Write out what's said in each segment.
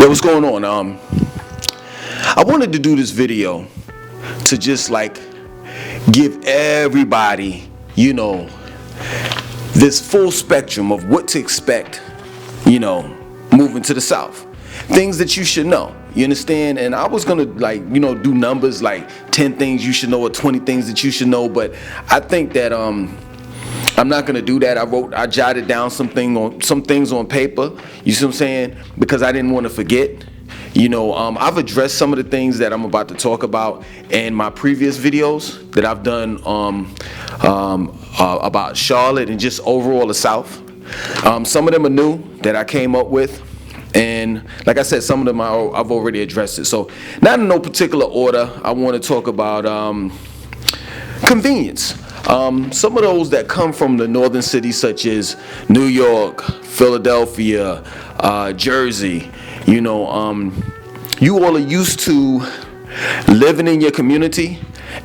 Yo, what's going on? I wanted to do this video to just like give everybody, this full spectrum of what to expect, moving to the South. Things that you should know. You understand? And I was gonna do numbers like 10 things you should know or 20 things that you should know, but I think that I'm not gonna do that. I jotted down some things on paper. You see what I'm saying? Because I didn't want to forget. I've addressed some of the things that I'm about to talk about in my previous videos that I've done about Charlotte and just overall the South. Some of them are new that I came up with, and like I said, some of them I've already addressed it. So not in no particular order. I want to talk about convenience. Some of those that come from the northern cities such as New York, Philadelphia, Jersey, you all are used to living in your community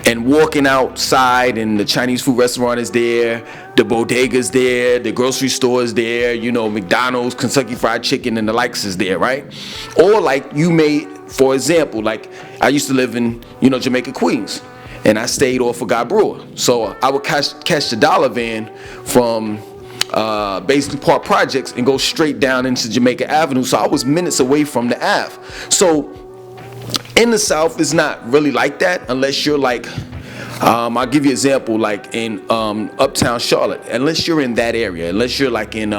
and walking outside and the Chinese food restaurant is there, the bodega's there, the grocery store is there, McDonald's, Kentucky Fried Chicken and the likes is there, right? Or like you may, for example, like I used to live in, Jamaica, Queens. And I stayed off of Guy Brewer. So I would catch the dollar van from basically Park Projects and go straight down into Jamaica Avenue. So I was minutes away from the Ave. So in the South, it's not really like that unless you're like, I'll give you an example, like in Uptown Charlotte. Unless you're in that area, unless you're like in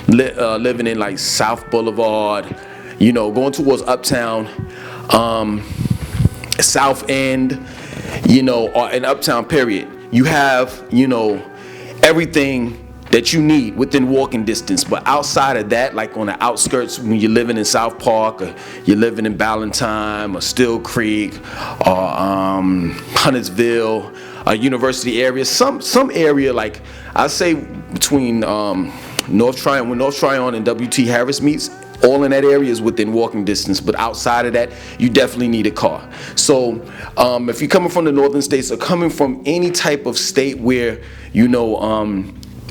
living in like South Boulevard, going towards Uptown, South End, or in Uptown period, you have, everything that you need within walking distance. But outside of that, like on the outskirts, when you're living in South Park, or you're living in Ballantyne, or Still Creek, or Huntersville, University area, some area, like I say between North Tryon, when North Tryon and W.T. Harris meets, all in that area is within walking distance, but outside of that, you definitely need a car. So if you're coming from the northern states or coming from any type of state where,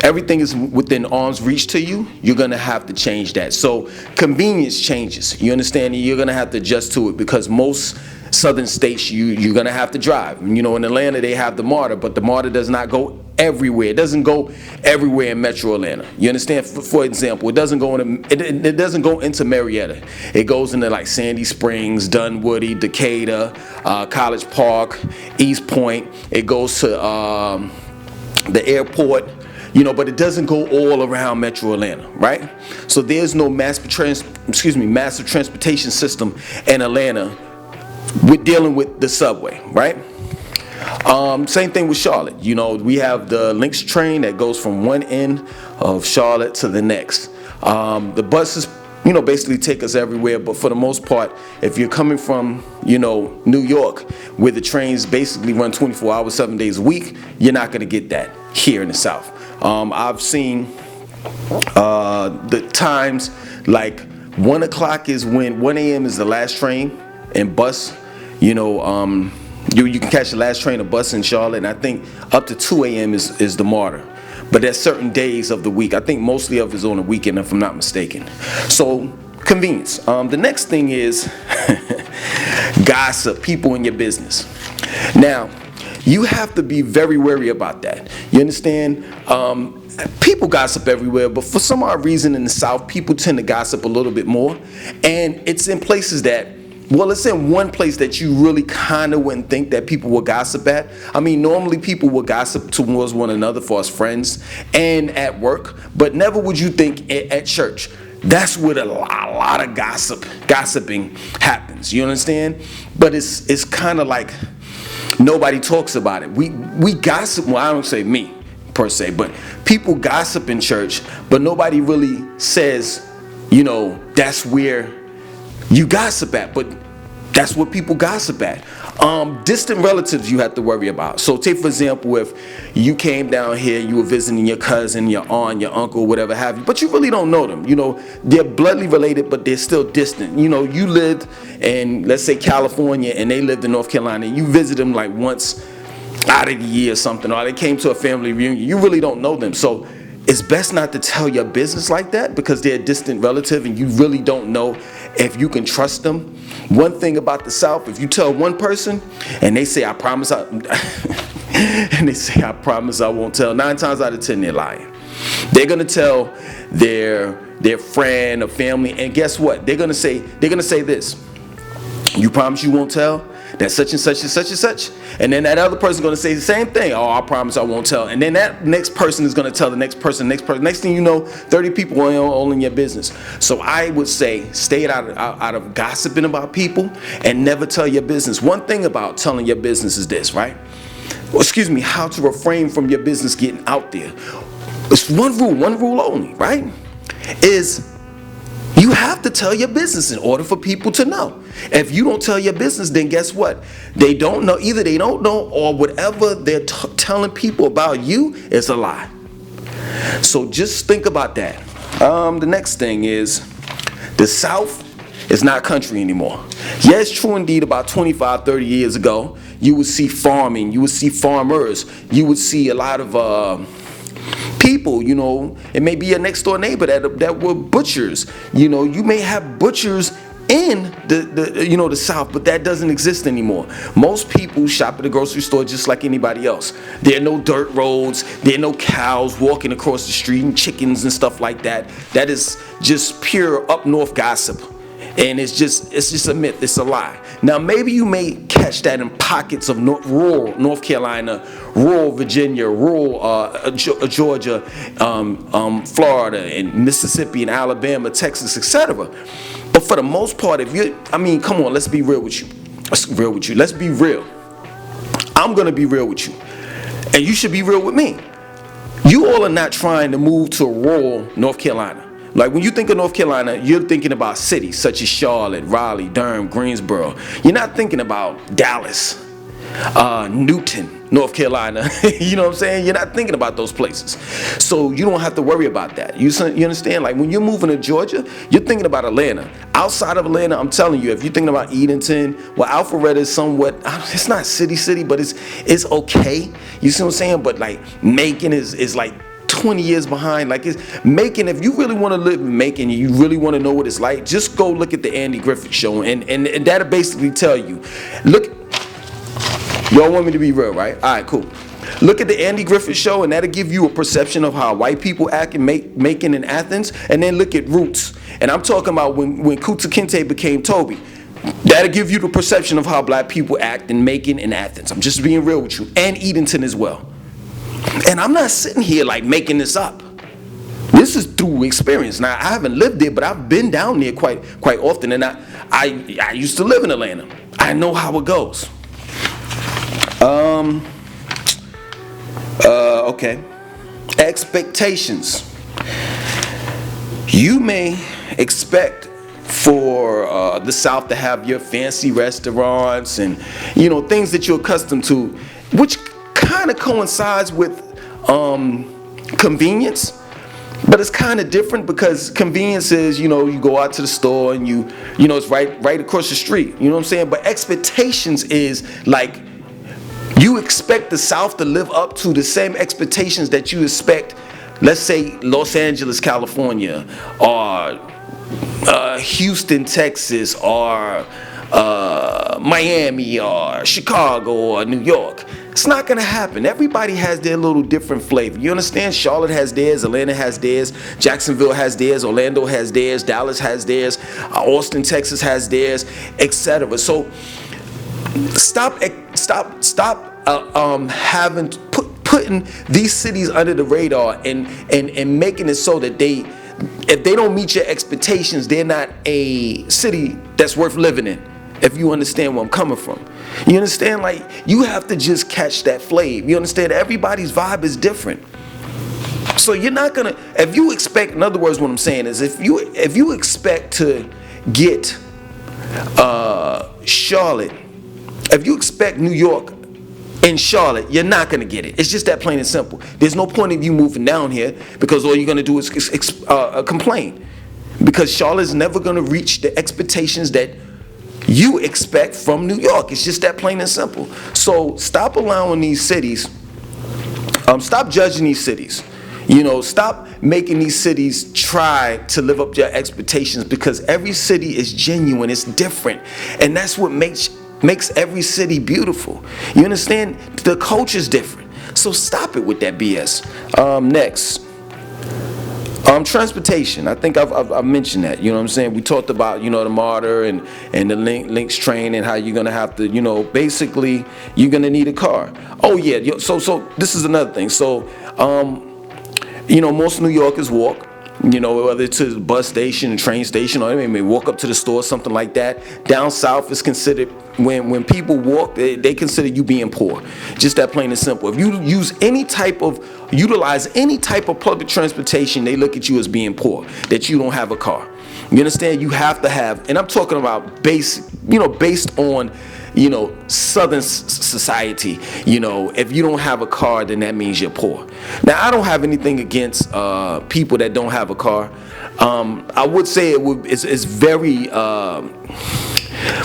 everything is within arm's reach to you, you're gonna have to change that. So convenience changes. You understand? You're gonna have to adjust to it because most southern states, you're gonna have to drive. In Atlanta, they have the MARTA, but the MARTA does not go everywhere. It doesn't go everywhere in Metro Atlanta. You understand? For example, it doesn't go into Marietta. It goes into like Sandy Springs, Dunwoody, Decatur, College Park, East Point. It goes to the airport. But it doesn't go all around Metro Atlanta, right? So there's no massive transportation system in Atlanta with dealing with the subway, right? Same thing with Charlotte. We have the Lynx train that goes from one end of Charlotte to the next. The buses, basically take us everywhere, but for the most part, if you're coming from, New York, where the trains basically run 24 hours, 7 days a week, you're not gonna get that here in the South. I've seen the times like 1 o'clock is when 1 a.m. is the last train and bus. You can catch the last train or bus in Charlotte, and I think up to 2 a.m. is the MARTA. But there's certain days of the week. I think mostly of it is on the weekend, if I'm not mistaken. So convenience. The next thing is gossip, people in your business. Now, you have to be very wary about that. You understand? People gossip everywhere, but for some odd reason in the South, people tend to gossip a little bit more. And it's in places that, it's in one place that you really kind of wouldn't think that people would gossip at. I mean, normally people would gossip towards one another for as friends and at work, but never would you think at church. That's where a lot of gossiping happens. You understand? But it's kind of like nobody talks about it. We gossip. Well, I don't say me per se, but people gossip in church, but nobody really says, that's where you gossip at. But that's what people gossip at. Distant relatives you have to worry about. So take for example, if you came down here, you were visiting your cousin, your aunt, your uncle, whatever have you, but you really don't know them. They're bloodly related, but they're still distant. You lived in, let's say, California, and they lived in North Carolina. You visit them like once out of the year or something, or they came to a family reunion. You really don't know them. So it's best not to tell your business like that because they're a distant relative and you really don't know if you can trust them. One thing about the South, if you tell one person and they say, I promise I, and they say, I promise I won't tell, 9 times out of 10 they're lying. They're gonna tell their friend or family, and guess what? They're gonna say this. You promise you won't tell? That's such and such and such and such. And then that other person's gonna say the same thing. Oh, I promise I won't tell. And then that next person is gonna tell the next person, next person. Next thing you know, 30 people are all in your business. So I would say stay out of gossiping about people and never tell your business. One thing about telling your business is this, right? How to refrain from your business getting out there. It's one rule only, right? Is you have to tell your business in order for people to know. If you don't tell your business, then guess what? They don't know. Either they don't know, or whatever they're telling people about you is a lie. So just think about that. The next thing is the South is not country anymore. Yes, true indeed, about 25, 30 years ago, you would see farming, you would see farmers, you would see a lot of people, it may be a next door neighbor that were butchers. You may have butchers in the South, but that doesn't exist anymore. Most people shop at the grocery store just like anybody else. There are no dirt roads, there are no cows walking across the street and chickens and stuff like that. That is just pure up north gossip. And it's just a myth, it's a lie. Now maybe you may catch that in pockets of rural North Carolina, rural Virginia, rural Georgia, Florida, and Mississippi, and Alabama, Texas, etc. But for the most part, come on, let's be real with you. Let's be real. I'm gonna be real with you, and you should be real with me. You all are not trying to move to rural North Carolina. Like when you think of North Carolina, you're thinking about cities such as Charlotte, Raleigh, Durham, Greensboro. You're not thinking about Dallas, Newton, North Carolina. You know what I'm saying? You're not thinking about those places. So you don't have to worry about that. You understand? Like when you're moving to Georgia, you're thinking about Atlanta. Outside of Atlanta, I'm telling you, if you're thinking about Edenton, well, Alpharetta is somewhat, it's not city, but it's okay. You see what I'm saying? But like Macon is like 20 years behind. Like it's Macon. If you really want to live in Macon, you really want to know what it's like, just go look at the Andy Griffith Show, and that'll basically tell you. Look, y'all want me to be real, right? All right, cool. Look at the Andy Griffith Show, and that'll give you a perception of how white people act in Macon and Athens. And then look at Roots, and I'm talking about when Kunta Kinte became Toby. That'll give you the perception of how black people act in Macon and Athens. I'm just being real with you, and Edenton as well. And I'm not sitting here like making this up. This is through experience. Now I haven't lived there, but I've been down there quite often, and I used to live in Atlanta. I know how it goes. Okay. Expectations. You may expect for the South to have your fancy restaurants and things that you're accustomed to, which kind of coincides with convenience, but it's kind of different because convenience is you go out to the store and it's right across the street. You know what I'm saying? But expectations is like you expect the South to live up to the same expectations that you expect, let's say Los Angeles, California, or Houston, Texas, or Miami, or Chicago, or New York. It's not gonna happen. Everybody has their little different flavor. You understand? Charlotte has theirs, Atlanta has theirs, Jacksonville has theirs, Orlando has theirs, Dallas has theirs, Austin, Texas has theirs, etc. So stop putting these cities under the radar and making it so that if they don't meet your expectations, they're not a city that's worth living in. If you understand where I'm coming from. You understand? Like, you have to just catch that flavor. You understand? Everybody's vibe is different. So you're not gonna, if you expect, in other words, what I'm saying is if you expect to get Charlotte, if you expect New York in Charlotte, you're not gonna get it. It's just that plain and simple. There's no point in you moving down here because all you're gonna do is complain. Because Charlotte's never gonna reach the expectations that you expect from New York. It's just that plain and simple. So stop allowing these cities, stop judging these cities. Stop making these cities try to live up to your expectations, because every city is genuine, it's different. And that's what makes every city beautiful. You understand? The culture's different. So stop it with that BS. Next. Transportation. I think I've mentioned that. You know what I'm saying? We talked about, the MARTA and the Lynx train, and how you're going to have to, basically, you're going to need a car. Oh, yeah. So this is another thing. So, most New Yorkers walk, whether it's to the bus station, the train station, or they may walk up to the store, something like that. Down south is considered, when people walk, they consider you being poor. Just that, plain and simple. If you utilize any type of public transportation, they look at you as being poor, that you don't have a car. You understand? You have to have, and I'm talking about based on, Southern society. If you don't have a car, then that means you're poor. Now, I don't have anything against people that don't have a car. I would say it's very,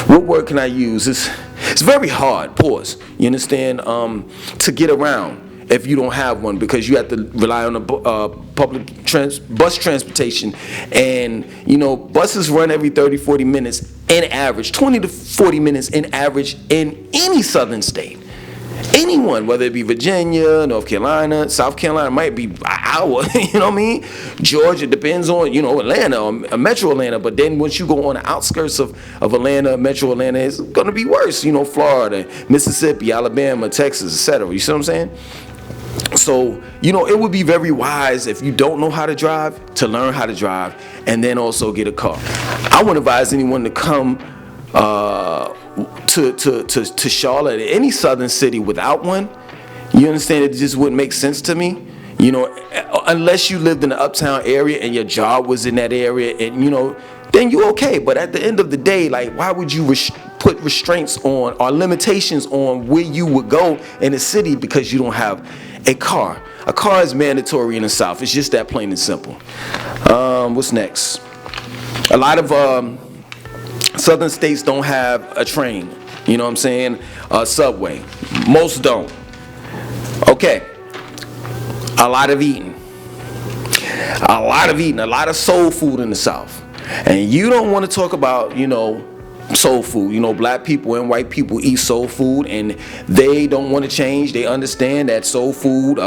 what word can I use? It's very hard, pause, you understand, to get around if you don't have one, because you have to rely on the bus transportation. And, buses run every 30-40 minutes in average, 20 to 40 minutes in average in any southern state. Anyone, whether it be Virginia, North Carolina, South Carolina, might be an hour, you know what I mean? Georgia, depends on, Atlanta, or Metro Atlanta. But then once you go on the outskirts of Atlanta, Metro Atlanta, it's going to be worse. Florida, Mississippi, Alabama, Texas, etc. You see what I'm saying? So, it would be very wise, if you don't know how to drive, to learn how to drive, and then also get a car. I wouldn't advise anyone to come to Charlotte, any southern city, without one. You understand? It just wouldn't make sense to me. Unless you lived in the uptown area and your job was in that area, and then you're okay. But at the end of the day, like, why would you put restraints on or limitations on where you would go in the city because you don't have a car? A car is mandatory in the South. It's just that, plain and simple. What's next? A lot of southern states don't have a train. You know what I'm saying? Subway. Most don't. Okay. A lot of eating. A lot of soul food in the South. And you don't want to talk about, soul food. Black people and white people eat soul food, and they don't want to change. They understand that soul food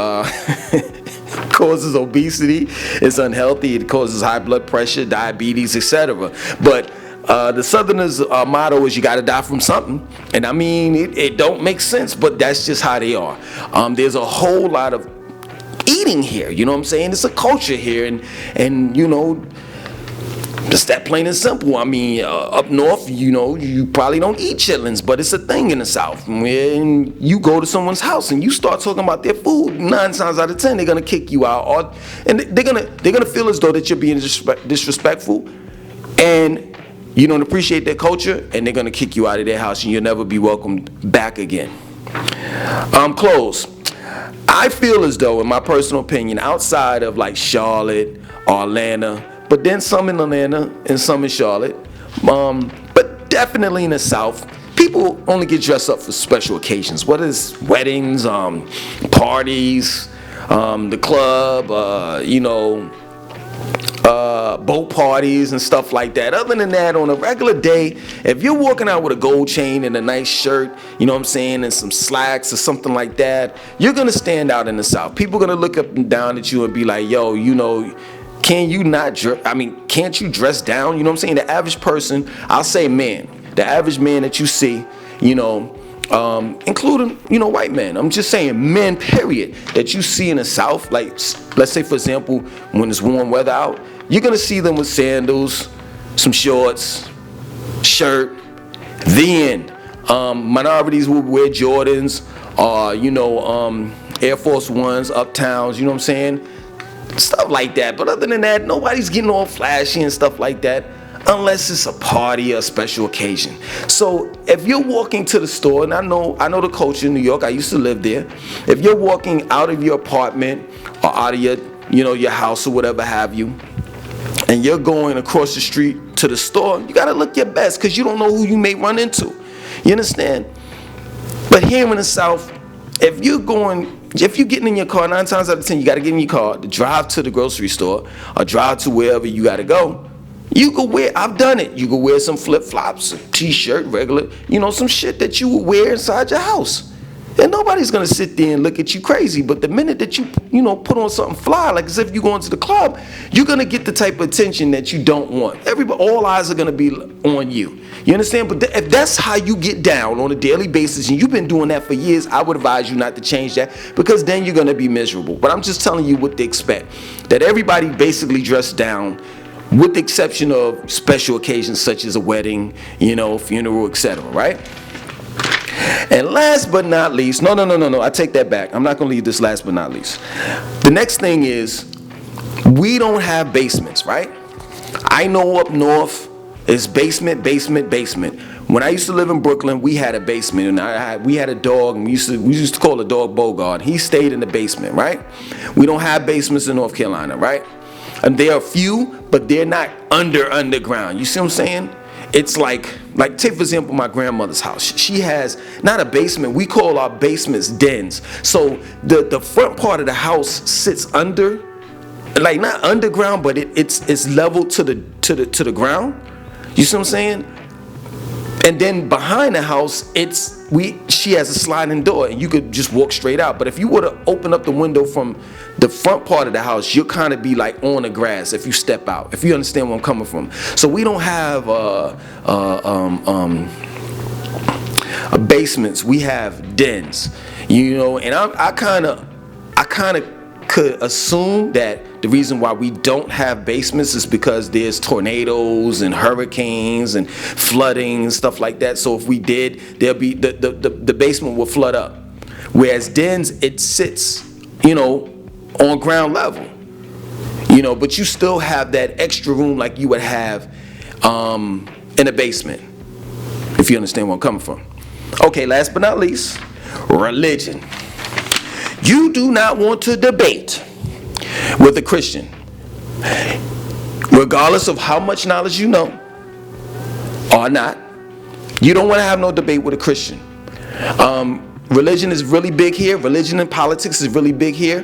causes obesity, it's unhealthy, it causes high blood pressure, diabetes, etc. But the Southerners' motto is, you got to die from something. And I mean, it don't make sense, but that's just how they are. There's a whole lot of eating here, you know what I'm saying? It's a culture here, and just that, plain and simple. I mean, up north, you probably don't eat chitlins, but it's a thing in the South. When you go to someone's house and you start talking about their food, 9 times out of 10, they're gonna kick you out, and they're gonna feel as though that you're being disrespectful, and you don't appreciate their culture, and they're gonna kick you out of their house, and you'll never be welcomed back again. Close. I feel as though, in my personal opinion, outside of like Charlotte or Atlanta, but then some in Atlanta and some in Charlotte, but definitely in the South, people only get dressed up for special occasions. What is weddings, parties, the club, boat parties and stuff like that. Other than that, on a regular day, if you're walking out with a gold chain and a nice shirt, you know what I'm saying, and some slacks or something like that, you're gonna stand out in the South. People are gonna look up and down at you and be like, yo, can't you dress down? You know what I'm saying? The average person, I'll say man, the average man that you see, including, white men. I'm just saying men, period, that you see in the South. Like, let's say, for example, when it's warm weather out, you're going to see them with sandals, some shorts, shirt. Then minorities will wear Jordans or, Air Force Ones, Uptowns, you know what I'm saying? Stuff like that. But other than that, nobody's getting all flashy and stuff like that, unless it's a party or a special occasion. So if you're walking to the store, and I know the culture in New York, I used to live there. If you're walking out of your apartment or out of your house or whatever have you, and you're going across the street to the store, you gotta look your best, because you don't know who you may run into. You understand? But here in the South, if you're getting in your car, 9 times out of 10, you got to get in your car to drive to the grocery store or drive to wherever you got to go. You could wear, I've done it. You could wear some flip-flops, a t-shirt, regular, some shit that you would wear inside your house. And nobody's going to sit there and look at you crazy. But the minute that you put on something fly, like as if you're going to the club, you're going to get the type of attention that you don't want. All eyes are going to be on you. You understand? But if that's how you get down on a daily basis, and you've been doing that for years, I would advise you not to change that, because then you're going to be miserable. But I'm just telling you what to expect. That everybody basically dressed down, with the exception of special occasions such as a wedding, funeral, etc., right? And last but not least, no, I take that back. I'm not going to leave this last but not least. The next thing is, we don't have basements, right? I know up north, it's basement. When I used to live in Brooklyn, we had a basement, and we had a dog, and we used to call the dog Bogart. He stayed in the basement, right? We don't have basements in North Carolina, right? And there are a few, but they're not underground. You see what I'm saying? It's like take for example my grandmother's house. She has not a basement. We call our basements dens. So the front part of the house sits under, like not underground, but it's level to the ground. You see what I'm saying? And then behind the house, she has a sliding door, and you could just walk straight out. But if you were to open up the window from the front part of the house, you'll kind of be like on the grass if you step out. If you understand where I'm coming from. So we don't have basements. We have dens. And I kind of could assume that the reason why we don't have basements is because there's tornadoes and hurricanes and flooding and stuff like that. So if we did, there'll be the basement will flood up. Whereas dens, it sits, on ground level. But you still have that extra room like you would have in a basement. If you understand where I'm coming from. Okay, last but not least, religion. You do not want to debate with a Christian, regardless of how much knowledge you know or not. You don't want to have no debate with a Christian. Religion is really big here. Religion and politics is really big here.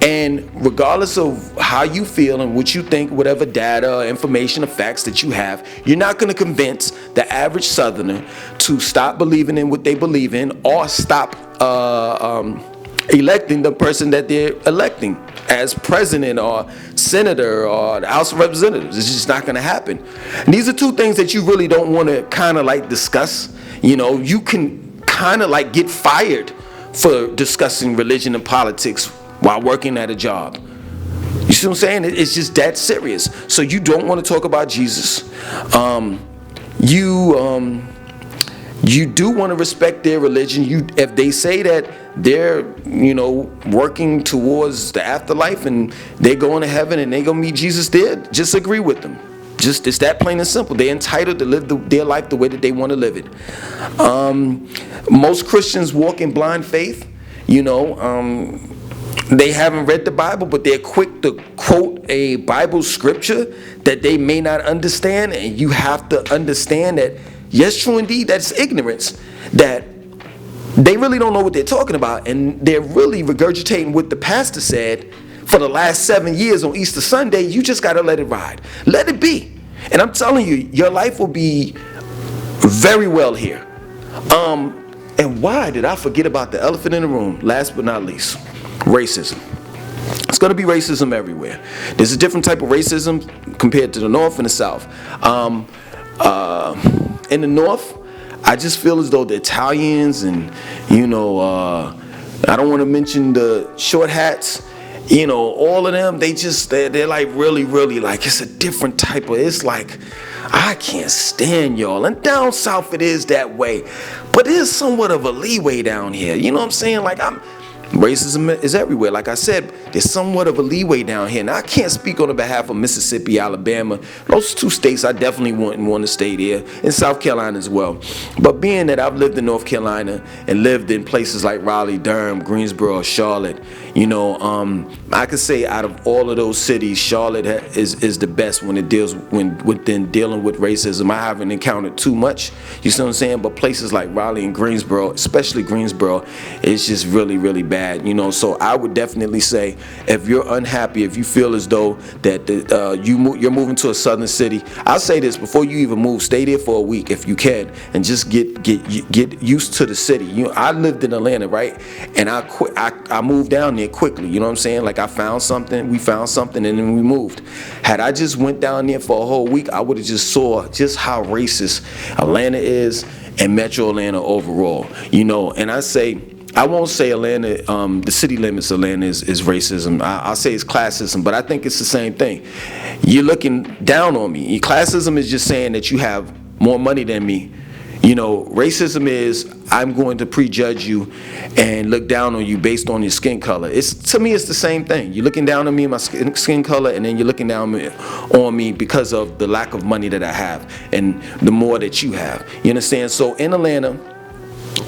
And regardless of how you feel and what you think, whatever data, information, or facts that you have, you're not going to convince the average Southerner to stop believing in what they believe in, or stop electing the person that they're electing as president or senator or the House of Representatives. It's just not going to happen. And these are two things that you really don't want to kind of like discuss. You can kind of like get fired for discussing religion and politics while working at a job. You see what I'm saying? It's just that serious. So you don't want to talk about Jesus. You do want to respect their religion. If they say that they're, working towards the afterlife and they're going to heaven and they're going to meet Jesus there, just agree with them. It's that plain and simple. They're entitled to live their life the way that they want to live it. Most Christians walk in blind faith. They haven't read the Bible, but they're quick to quote a Bible scripture that they may not understand. And you have to understand that, yes, true indeed, that's ignorance, that they really don't know what they're talking about. And they're really regurgitating what the pastor said for the last 7 years on Easter Sunday. You just got to let it ride. Let it be. And I'm telling you, your life will be very well here. And why did I forget about the elephant in the room? Last but not least, racism. It's going to be racism everywhere. There's a different type of racism compared to the North and the South. In the North, I just feel as though the Italians and, I don't want to mention the short hats, all of them, they're like really, really like, it's a different type of, it's like, I can't stand y'all. And down south it is that way. But there's somewhat of a leeway down here. You know what I'm saying? Like Racism is everywhere. Like I said, there's somewhat of a leeway down here. Now, I can't speak on the behalf of Mississippi, Alabama. Those two states, I definitely wouldn't want to stay there. And South Carolina as well. But being that I've lived in North Carolina and lived in places like Raleigh, Durham, Greensboro, Charlotte, I could say out of all of those cities, Charlotte is the best when it deals within dealing with racism. I haven't encountered too much, you see what I'm saying? But places like Raleigh and Greensboro, especially Greensboro, it's just really, really bad. So I would definitely say, if you're unhappy, if you feel as though that you're moving to a southern city, I'll say this: before you even move, stay there for a week if you can, and just get used to the city. I lived in Atlanta, right? And I moved down there quickly. You know what I'm saying? Like, we found something, and then we moved. Had I just went down there for a whole week, I would have just saw just how racist Atlanta is and Metro Atlanta overall. And I won't say Atlanta, the city limits of Atlanta is racism. I'll say it's classism, but I think it's the same thing. You're looking down on me. Classism is just saying that you have more money than me. Racism is I'm going to prejudge you and look down on you based on your skin color. To me, it's the same thing. You're looking down on me, my skin color, and then you're looking down on me because of the lack of money that I have and the more that you have. You understand? So in Atlanta,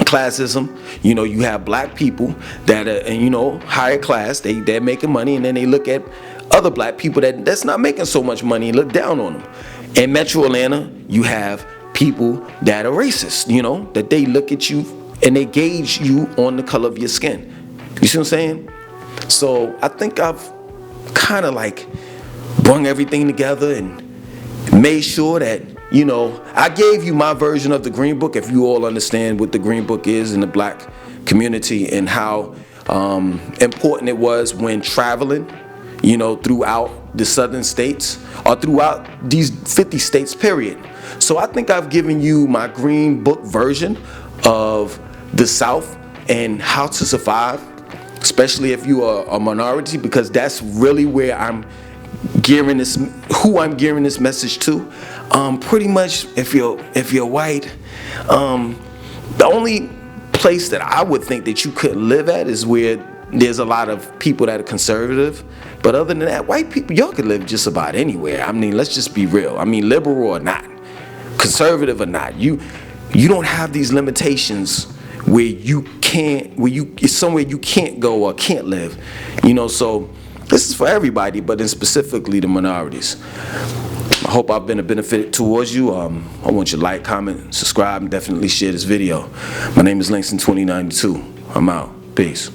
classism, you have black people that are, higher class, they're making money, and then they look at other black people that's not making so much money and look down on them. In Metro Atlanta, you have people that are racist, that they look at you and they gauge you on the color of your skin. You see what I'm saying? So I think I've kind of like brung everything together and made sure that I gave you my version of the Green Book, if you all understand what the Green Book is in the black community and how important it was when traveling, throughout the southern states or throughout these 50 states, period. So I think I've given you my Green Book version of the South and how to survive, especially if you are a minority, because that's really where I'm gearing this message to. Pretty much, if you're white, the only place that I would think that you could live at is where there's a lot of people that are conservative. But other than that, white people, y'all could live just about anywhere. let's just be real. Liberal or not, conservative or not, you don't have these limitations where it's somewhere you can't go or can't live. So this is for everybody, but then specifically the minorities. I hope I've been a benefit towards you. I want you to like, comment, subscribe, and definitely share this video. My name is Langston 2092. I'm out. Peace.